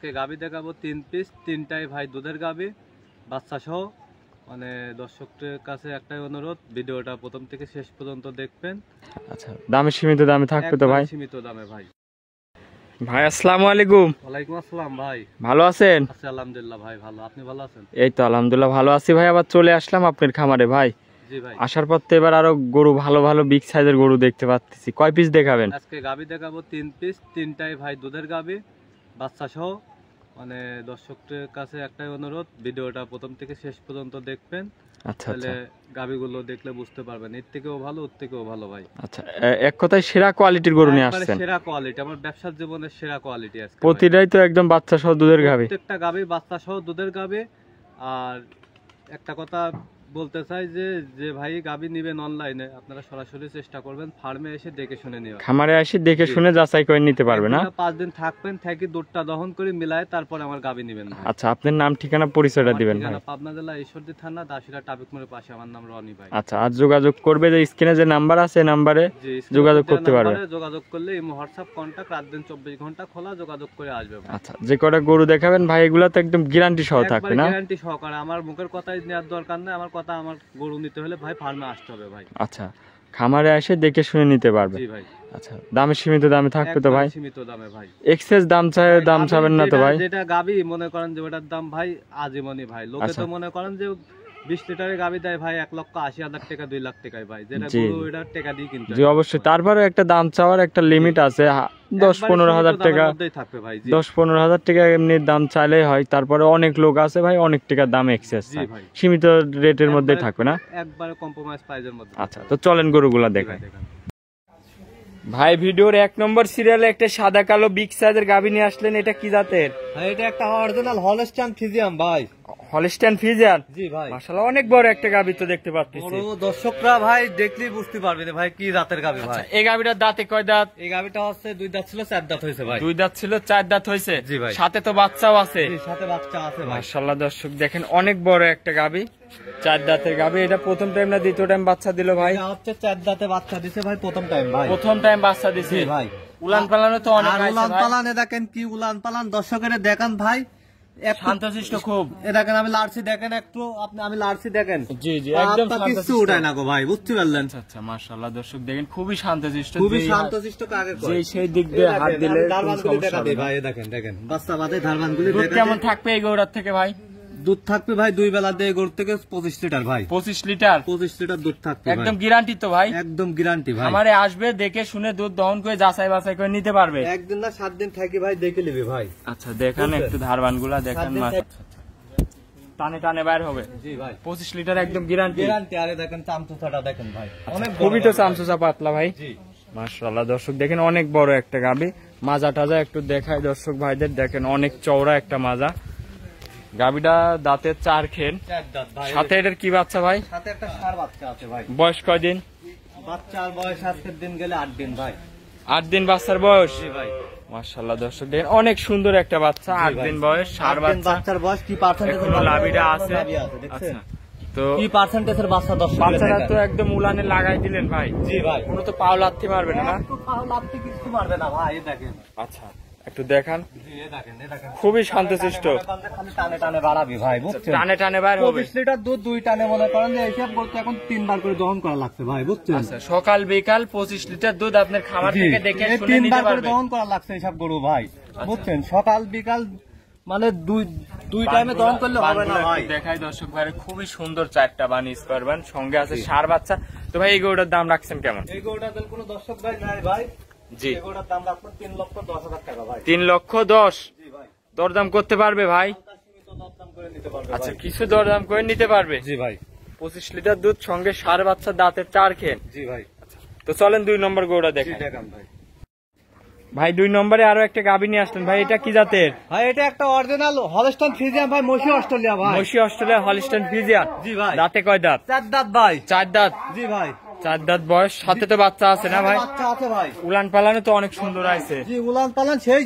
আজকে গাবি দেখাবো 3 পিস, তিনটাই ভাই দুধের গাবি বাচ্চা সহ। মানে দর্শকদের কাছে একটাই অনুরোধ, ভিডিওটা প্রথম থেকে শেষ পর্যন্ত দেখবেন। আচ্ছা, দামে সীমিত দামে থাকবে তো ভাই? সীমিত দামে ভাই। ভাই আসসালামু আলাইকুম। ওয়ালাইকুম আসসালাম ভাই। ভালো আছেন? আছি আলহামদুলিল্লাহ ভাই, ভালো। আপনি ভালো আছেন? এই তো আলহামদুলিল্লাহ ভালো আছি ভাই। আবার চলে আসলাম আপনার খামারে ভাই। জি ভাই। আসার পর তো এবার আরো গরু ভালো ভালো বিগ সাইজের গরু দেখতে পাচ্ছি। কয় পিস দেখাবেন? আজকে গাবি দেখাবো 3 পিস, তিনটাই ভাই দুধের গাবি বাচ্চা সহ। মানে দর্শকদের কাছে একটাই অনুরোধ, ভিডিওটা প্রথম থেকে শেষ পর্যন্ত দেখবেন। আচ্ছা তাহলে আচ্ছা গাবিগুলো দেখলে বুঝতে পারবেন, এর থেকেও ভালো ওর থেকেও ভালো ভাই। আচ্ছা, এক কথায় সেরা কোয়ালিটির গরু নিয়ে একবারে আসছেন। সেরা কোয়ালিটি, আমার ব্যবসার জীবনের সেরা কোয়ালিটি আজকে। প্রতিটাই তো একদম বাচ্চা সহ দুধের গাবি। প্রত্যেকটা গাবি বাচ্চা সহ দুধের গাবি। আর একটা কথা বলতে চাই যে যে ভাই গাবি নেবেন অনলাইনে, আপনারা সরাসরি চেষ্টা করবেন ফার্মে এসে দেখে শুনে নেওয়া। খামারে এসে দেখে শুনে যাচাই করে নিতে পারবে না? 5 দিন থাকবেন, থাকি দুধটা দহন করে মিলায় তারপর আমার গাবি নেবেন। আচ্ছা, আপনার নাম ঠিকানা পরিচয়টা দিবেন ভাই। পাবনা জেলা ঈশ্বরদী থানা দাসিরা ট্রাফিক মোড়ের পাশে। আমার নাম রনি ভাই। আচ্ছা, আর যোগাযোগ করবে যে স্ক্রিনে যে নাম্বার আছে, নাম্বারে যোগাযোগ করতে পারবে। যোগাযোগ করলে ইমো হোয়াটসঅ্যাপ কন্টাক্ট, রাত দিন 24 ঘন্টা খোলা, যোগাযোগ করে আসবে ভাই। আচ্ছা, যে কটা গরু দেখাবেন ভাই এগুলা তো একদম গ্যারান্টি সহ থাকবে না? গ্যারান্টি সহকারে, আমার মুখের কথাই নেওয়ার দরকার নেই। আমার কথা, আমার গরু নিতে হলে ভাই ফার্মে আসতে হবে ভাই। আচ্ছা, খামারে এসে দেখে শুনে নিতে পারবে। জি ভাই। আচ্ছা, দামে সীমিত দামে থাকবে তো ভাই? সীমিত দামে ভাই। এক্সেস দাম চাবেন না তো ভাই? যেটা গাবি মনে করেন যে ওটার দাম ভাই আজীবনই ভাই। লোকে তো মনে করেন যে 20 লিটারের গাবি দেয় ভাই 1,80,000 টাকা 2 লাখ টাকায় ভাই, যেটা গরু এটা টাকা দিয়ে কিনতে হয়। জি অবশ্যই, তারপরে একটা দাম চাওয়ার একটা লিমিট আছে। 10-15 হাজার টাকা, 10-15 হাজার টাকা এমনি দাম চাইলেই হয়। তারপরে অনেক লোক আছে ভাই, অনেক টাকা দাম এক্সেস। সীমিত রেটের মধ্যে থাকবে না? একবারে কম্প্রোমাইজ প্রাইসের মধ্যে। আচ্ছা, তো চলেন গরুগুলা দেখাই ভাই। ভিডিওর 1 নম্বর সিরিয়ালে একটা সাদা কালো বিগ সাইজের গাভী নিয়ে আসলেন, এটা কি জাতের? ভাই এটা একটা অরিজিনাল হলস্টাইন ফ্রিজিয়ান ভাই। Holstein Friesian? জি ভাই। মাশাআল্লাহ, অনেক বড় একটা গাভী তো দেখতে পাচ্ছি। দর্শকরা ভাই দেখলেই বুঝতে পারবে যে ভাই কি জাতের গাভী ভাই। এই গাভীটার দাঁতে কয় দাঁত? এই গাভীটা হচ্ছে 2 দাঁত ছিল, 4 দাঁত হয়েছে ভাই। 2 দাঁত ছিল, 4 দাঁত হয়েছে। জি ভাই। সাথে তো বাচ্চাও আছে? জি, সাথে বাচ্চা আছে ভাই। মাশাআল্লাহ, দর্শক দেখেন অনেক বড় একটা গাভী, 4 দাঁতের গাভী। এটা প্রথম টাইম না দ্বিতীয় টাইম বাচ্চা দিল ভাই? এটা হচ্ছে 4 দাঁতে বাচ্চা দিছে ভাই, প্রথম টাইম ভাই। প্রথম টাইম বাচ্চা দিছে ভাই। উলান পালানো তো অনেক আছে ভাই। উলান পালানে দেখেন কি উলান পালান, দর্শকের দেখান ভাই। শান্তশিষ্ট খুব। দেখেন আমি লার্সি দেখেন একটু, আমি লার্সি দেখেন। জি জি, একদম কিছু উঠায় না গো ভাই, বুঝতে পারলেন? আচ্ছা, মাশাআল্লাহ দর্শক দেখেন খুবই শান্তশিষ্ট। খুবই শান্তশিষ্ট কাকে কয়? যে সেই দিক দিয়ে হাত দিলে ধারবানগুলি দেখা দেই ভাই। দেখেন বাচ্চা বাদে ধারবানগুলি দুধ কেমন থাকবে এই গরুর থেকে ভাই? দুধ থাকবে ভাই 2 বেলা দিয়ে গরু থেকে 25 লিটার ভাই। 25 লিটার? 25 লিটার দুধ থাকবে একদম গ্যারান্টি তো ভাই? একদম গ্যারান্টি ভাই। আমারে আসবে দেখে শুনে দুধ দহন করে যাচাই বাছাই করে নিতে পারবে? একদিন না 7 দিন থাকি ভাই, দেখে নিবি ভাই। আচ্ছা, দেখেন একটু ধারবানগুলা দেখেন। টানে টানে বাইর হবে? জি ভাই। 25 লিটার একদম গ্যারান্টি। আরে দেখেন চামচুচাটা দেখেন ভাই, অনেক খুবই তো চামচুচা পাতলা ভাই। জি মাশাআল্লাহ, দর্শক দেখেন অনেক বড় একটা গাভী। মাজা টাজা একটু দেখায় দর্শক ভাইদের, দেখেন অনেক চওড়া একটা মাজা। গাভীটা দাঁতের 4 খেন। সাথে এটার কি বাচ্চা ভাই? সাথে একটা ষাঁড় বাচ্চা আছে ভাই। বয়স কয়দিন? বাচ্চার বয়স আজকের দিন গেলে 8 দিন ভাই। 8 দিন বাচ্চার বয়স? জি ভাই। মাশাআল্লাহ, দর্শক দেখেন অনেক সুন্দর একটা বাচ্চা। 8 দিন বয়স, ষাঁড় বাচ্চা। বাচ্চার বয়স কি পার্সেন্টেজ? লাভিটা আছে। আচ্ছা, তো কি পার্সেন্টেজের বাচ্চা? বাচ্চাটা তো একদম উলানে লাগাই দিলেন ভাই। জি ভাই। কোনো তো পাও লাথি মারবে না? একটু পাও লাথি কিছু মারবে না ভাই, দেখেন। আচ্ছা, একটু দেখান। জি দেখেন। খুবই শান্তশিষ্ট। টানে টানে বাড়াবি ভাই, বুঝছেন? টানে টানে বাইর হবে। 25 লিটার দুধ 2 টানে মনে করেন যে এইসব বলতে এখন 3 বার করে দহন করা লাগছে ভাই, বুঝছেন? আচ্ছা, সকাল বিকাল 25 লিটার দুধ আপনার খামার থেকে দেখে শুনে নিতে 3 বার করে পারবে? দহন করা লাগছে এইসব গরু ভাই, বুঝছেন? সকাল বিকাল মানে দুই টাইমে দহন করলে হবে না ভাই। দেখাই দর্শক ভাই, খুবই সুন্দর 4টা বানি স্কয়ার বান, সঙ্গে আছে ষাঁড় বাচ্চা। তো ভাই এই গরুটার দাম রাখছেন কেমন? এই গরুটার দাম কোনো দর্শক ভাই নাই ভাই। জি, এই গরুটার দাম রাখবো 3,10,000 টাকা ভাই। 3,10,000? জি ভাই। দরদাম করতে পারবে ভাই? সীমিত দরদাম করে নিতে পারবে। আচ্ছা, কিছু দরদাম করে নিতে পারবে? জি ভাই। 25 লিটার দুধ, সঙ্গে ষাঁড় বাচ্চা, দাঁতের 4 খেন। জি ভাই। তো চলেন 2 নম্বর গরুটা দেখেন। দেখান ভাই। ভাই 2 নম্বরে আরো একটা গাভী নিয়ে আসলেন ভাই, এটা কি জাতের? ভাই এটা একটা অরিজিনাল হলস্টাইন ফ্রিজিয়ান ভাই, মশি অস্ট্রেলিয়া ভাই। মশি অস্ট্রেলিয়া হলস্টাইন ফ্রিজিয়ান? জি ভাই। দাঁতে কয় দাঁত? 4 দাঁত ভাই। 4 দাঁত? জি ভাই। 4 দাঁত বয়স, সাথে তো বাচ্চা আছে না ভাই? বাচ্চা আছে ভাই। উলান পালানে তো অনেক সুন্দর আছে। জি উলান পালান সেই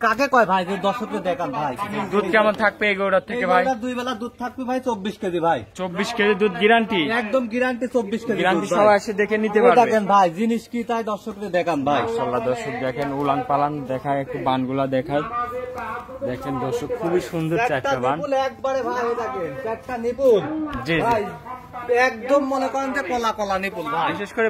কাকে কয় ভাই, যে দর্শককে দেখান ভাই। দুধ কেমন থাকবে এই গরুটার থেকে ভাই? দুই বেলা দুধ থাকবে ভাই 24 কেজি ভাই। 24 কেজি দুধ গ্যারান্টি? একদম গ্যারান্টি 24 কেজি গ্যারান্টি দুধ ভাই। সবাই এসে দেখে নিতে পারবে। দেখেন ভাই জিনিস কি তাই দর্শককে দেখান ভাই। মাশাআল্লাহ দর্শক দেখেন উলান পালান দেখায়, একটু বানগুলা দেখায়। দেখেন দর্শক খুবই সুন্দর চারটা বান একবারে ভাই। দেখেন চারটা নিপুল জি ভাই, একদম মনে করেন যে কলা কলা নিপুল ভাই। বিশেষ করে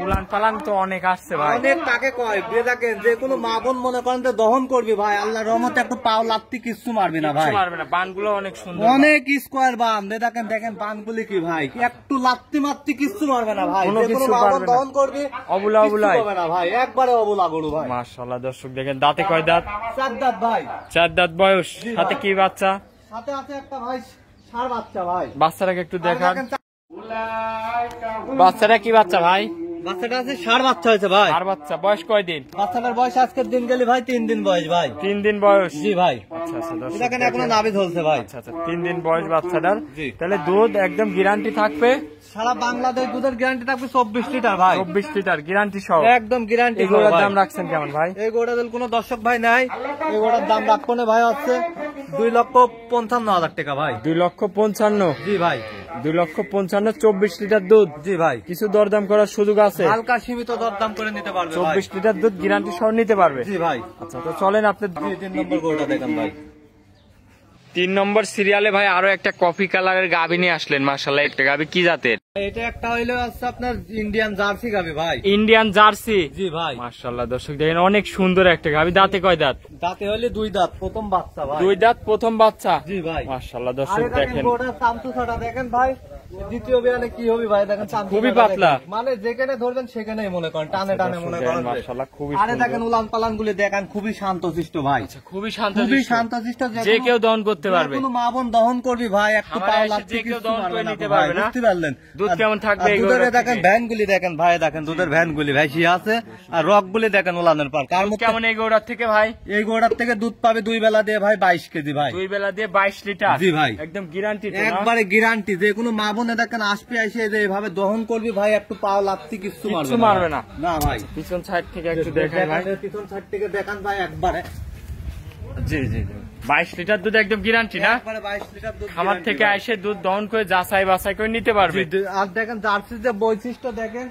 উলান পালান তো অনেক আসছে ভাই। অনেক তাকে কয় দেখেন যে কোনো মা বোন মনে করেন যে দহন করবি ভাই, আল্লাহর রহমতে একটু পাও লাত্তি কিচ্ছু মারবি না ভাই। মারবে না, বানগুলো অনেক সুন্দর, অনেক স্কোয়ার বান। দেখেন দেখেন বানগুলি কি ভাই, একটু লাত্তি মাত্তি কিচ্ছু মারবে না ভাই। কোনো যে কোনো কিছু মা বোন পারবে না। দহন করবি অবুলা অবুলাই হবে না ভাই, একবারে অবুলা গরু ভাই। মাশাআল্লাহ দর্শক দেখেন দাঁতে কয় দাঁত? 4 দাঁত ভাই। 4 দাঁত বয়স, জি সাথে ভাই। কি বাচ্চা? সাথে আছে একটা ভাই ষাঁড় বাচ্চা ভাই। বাচ্চাটাকে একটু দেখান। দেখেন, বাচ্চাটা কি বাচ্চা ভাই? বাচ্চাটা আছে ষাঁড় বাচ্চা হয়েছে ভাই। আর বাচ্চা বয়স কয় দিন? বাচ্চাটার বয়স আজকের দিন গেলে ভাই 3 দিন বয়স ভাই। 3 দিন বয়স? জি ভাই। আচ্ছা আচ্ছা দর্শক দেখেন এখনো নাভি ঝলছে ভাই। আচ্ছা আচ্ছা 3 দিন বয়স বাচ্চাটার। জি। তাহলে দুধ একদম গ্যারান্টি থাকবে? সারা বাংলাদেশ দুধের গ্যারান্টি থাকবে 24 লিটার ভাই। 24 লিটার গ্যারান্টি সহ? একদম গ্যারান্টি। এগুলোর দাম রাখছেন কেমন ভাই? এই গোড়া দিল কোনো দর্শক ভাই নাই, এই গোড়ার দাম রাখবো না ভাই হচ্ছে 2,55,000 টাকা ভাই। 2,55,000? জি ভাই। 2,55,000 24 লিটার দুধ? জি ভাই। কিছু দরদাম করার সুযোগ আছে? হালকা সীমিত দরদাম করে নিতে পারবে ভাই। 24 লিটার দুধ গ্যারান্টি সহ নিতে পারবে? জি ভাই। আচ্ছা তো চলেন আপনি 3 নম্বর গোড়া দেখেন ভাই। 3 নম্বর সিরিয়ালে ভাই আরো একটা কফি কালারের গাভী নিয়ে আসলেন। মাশাআল্লাহ একটা গাভী কি জাতের? এটা একটা হইলো আছে আপনার ইন্ডিয়ান জার্সি গাবি ভাই। Indian jersey? জি ভাই। মাশাআল্লাহ দর্শক দেখেন অনেক সুন্দর একটা গাভী। দাঁতে কয় দাঁত? দাঁতে হইলে 2 দাঁত, প্রথম বাচ্চা ভাই। 2 দাঁত প্রথম বাচ্চা? জি ভাই। মাশাআল্লাহ আরে দর্শক দেখেন দেখেন গোড়ার চামচুসাটা দেখেন ভাই, দ্বিতীয় বিয়ানে কি হবে ভাই। দেখেন চামচুসাটা খুবই দেখেন। পাতলা। মানে যেখানে ধরবেন সেখানেই মনে করেন টানে টানে মনে করেন। মাশাআল্লাহ খুবই আরে সুন্দর। দেখেন উলান পালান গুলি দেখেন খুবই শান্তশিষ্ট ভাই। আচ্ছা খুবই শান্ত, খুবই শান্তশিষ্ট, যে কেউ দহন করতে পারবে। কোনো মা বোন দহন করবি ভাই, একটু খামারে পাও এসে লাগতে যে কেউ কিছু দহন মারবে করে না নিতে ভাই, পারবে না? বুঝতে পারলেন? দুধ কেমন থাকবে এই দুধের গরুটার দেখেন থেকে? ভ্যান গুলি দেখেন ভাই, দেখেন দুধের ভ্যান গুলি ভাই সি আছে, আর রক গুলি দেখেন উলানের পার। কার দুধ মধ্যে কেমন এই গরুটার থেকে ভাই? এই গোড়ার থেকে দুধ পাবে 2 বেলা দিয়ে ভাই 22 কেজি ভাই। 2 বেলা দিয়ে 22 লিটার? জি ভাই। একদম গ্যারান্টি তো না? একবারে গ্যারান্টি। যে কোনো মা বোনে দেখেন আসবে এসে যে এভাবে দহন করবি ভাই, একটু পাও লাগতে কিছু কিচ্ছু মারবে মারবে না? না ভাই। পিছন সাইড থেকে একটু দেখাই ভাই। পিছন সাইড থেকে দেখান ভাই একবারে। জি জি জি 22 লিটার দুধ একদম গ্যারান্টি না? একবারে 22 লিটার দুধ খামার guarantee থেকে ভাই। এসে দুধ দহন করে যাচাই বাছাই করে নিতে পারবে? জি, আর দেখেন জার্সির যে বৈশিষ্ট্য দেখেন,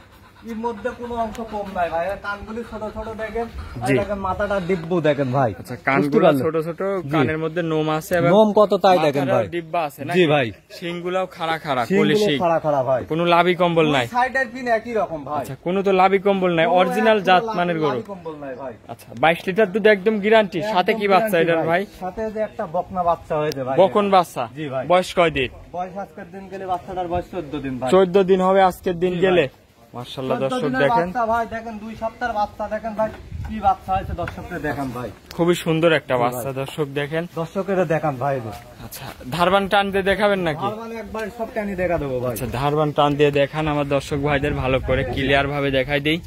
এর মধ্যে কোনো অংশ কম নাই ভাই। আর কানগুলি ছোট ছোট দেখেন, আর জি। দেখেন মাথাটা ডিব্বু দেখেন ভাই। আচ্ছা বুঝতে কানগুলো পারলেন? ছোট ছোট, জি। কানের মধ্যে নোম আছে এবং নোম কত তাই দেখেন মাথাটাও ভাই। ডিব্বা আছে না? জি ভাই। শিংগুলাও খাড়া খাড়া, শিংগুলো কোলে শিং। খাড়া খাড়া ভাই। কোনো লাভি কম্বল নাই? সাইডের পিন একই রকম ভাই। আচ্ছা কোনো তো লাভি কম্বল নাই, অরিজিনাল জাত মানের গরু। লাভি কম্বল নাই ভাই। আচ্ছা 22 লিটার দুধ একদম গ্যারান্টি। সাথে কি একদম বাচ্চা guarantee এটার ভাই? সাথে যে একটা বকনা বাচ্চা হয়েছে ভাই। বকন বাচ্চা? জি ভাই। বয়স কয় দিন? বয়স আজকের দিন গেলে বাচ্চাটার বয়স 14 দিন ভাই। 14 দিন হবে আজকের দিন জি গেলে। ভাই। মাশাআল্লাহ 14 দর্শক দিনের দেখেন বাচ্চা ভাই, দেখেন 2 সপ্তাহের বাচ্চা দেখেন ভাই, কি বাচ্চা হয়েছে দর্শকদের দেখান ভাই। খুবই সুন্দর একটা জি বাচ্চা ভাই। দর্শক দেখেন। দর্শকের দেখান ভাই। আচ্ছা ধারবান টান দিয়ে দেখাবেন নাকি? আর মানে একবার সব টানি দেখা দেবো ভাই। আচ্ছা ধারবান টান দিয়ে দেখান আমার দর্শক ভাইদের ভালো করে ক্লিয়ার ভাবে দেখাই দেই।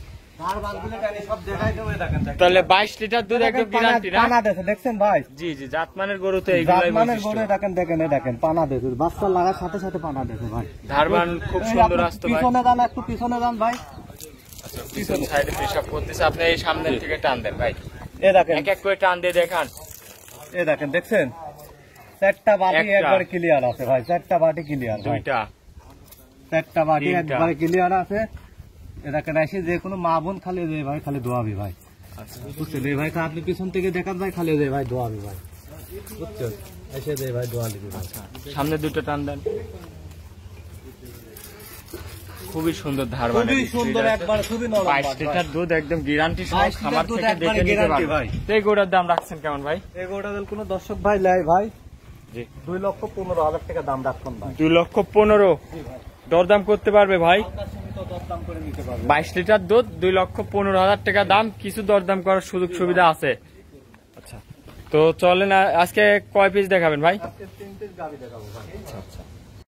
আর বানগুলো টানি সব দেখাই দেবো, দেখেন দেখেন। তাহলে 22 লিটার দুধ একদম গ্যারান্টি না? পানা দেশে দেখছেন ভাই। জি জি জাতমানের গরু তো এইগুলাই জাতমানের বৈশিষ্ট্য। গরু দেখেন দেখেন এই দেখেন পানা দেশে বাচ্চা লাগার সাথে সাথে পানা দেশে ভাই। ধারবান খুব এই সুন্দর আপনি আসতো ভাই। পিছনে যান, একটু পিছনে যান ভাই। আচ্ছা পিছন সাইডে পেশাব করতেছে, আপনি এই সামনের থেকে টান দেন ভাই। এ দেখেন, এক এক করে টান দিয়ে দেখান। এ দেখেন দেখছেন 4টা বাটি একটা। একবারে ক্লিয়ার আছে ভাই। 4টা বাটি ক্লিয়ার ভাই। 2টা 4টা বাটি 3টা। একবারে ক্লিয়ার আছে। এ দেখেন এসে যে কোনো মা বোন খালি যে ভাই খালি দোয়াবি ভাই। আচ্ছা বুঝছেন এই ভাই আপনি পিছন থেকে দেখান ভাই, খালি যে ভাই দোয়াবি ভাই। বুঝছেন এসে যে ভাই দোয়া লিবি ভাই। সামনে দুটো টান দেন। খুবই সুন্দর ধারবান। খুবই সুন্দর একবার, খুবই নরম 22 ভাই। লিটার দুধ একদম গ্যারান্টি সহ 22 খামার লিটার দুধ থেকে একবারে দেখে নিতে guarantee পারবেন। ভাই। তো এই গরুটার দাম রাখছেন কেমন ভাই? এই গোটা দিল কোনো দর্শক ভাই লাই ভাই জি 2,15,000 টাকা দাম রাখতাম ভাই। 2,15,000 জি ভাই। দরদাম করতে পারবে ভাই? হালকা সীমিত দরদাম করে নিতে পারবে। 22 লিটার দুধ 2,15,000 টাকা দাম, কিছু দরদাম করার সুযোগ সুবিধা আছে। আচ্ছা তো চলেন আজকে কয় পিস দেখাবেন ভাই? আজকে 3 পিস গাবি দেখাবো ভাই। আচ্ছা আচ্ছা